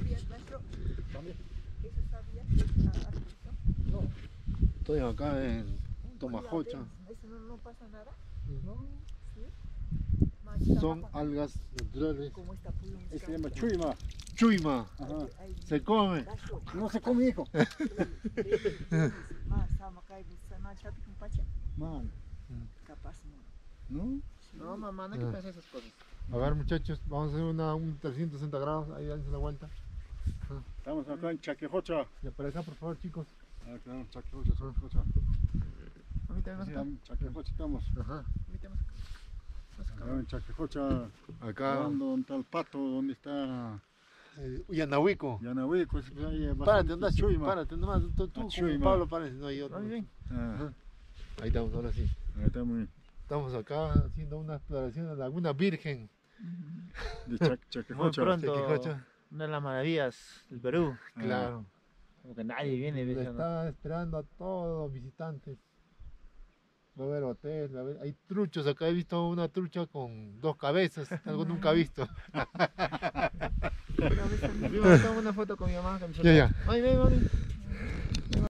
sabías, maestro? ¿También? ¿Eso sabías? ¿Artista? No. Estoy acá en Tomajocha. ¿Eso no pasa nada? No. ¿Sí? Son algas naturales. ¿Cómo está Puyum? Ese se llama chuima. Chuima. Ajá. Se come. No se come, hijo. Man. Capaz ¿No? no, mamá, no hay que pensar esas cosas. A ver, muchachos, vamos a hacer un 360 grados. Ahí dense la vuelta. Estamos acá en Chaquejocha. Y para acá, por favor, chicos. Ah, claro, Chaquejocha, Chaquejocha. A mí también Sí, en Chaquejocha estamos. Ajá. A mí también Acá en Chaquejocha, Acá. donde está el pato, donde está Yanahuico. Yanahuico. Párate, anda, chuima. párate nomás. Tú como Chuima. Pablo, párate. No hay otro. Muy bien. Ah, Ahí estamos, ahora sí. ahí estamos Estamos acá haciendo una exploración de la Laguna Virgen. de Muy Chaquejocha. pronto, Chaquijocha. una de las maravillas del Perú. Claro. Como que nadie viene, Le ¿ves? está esperando a todos los visitantes. Va a haber hotel, va a haber... hay truchos. Acá he visto una trucha con 2 cabezas, algo nunca visto. Una vez también. Yo tomé una foto con mi mamá. Ya, ya. Mami, ven, mami.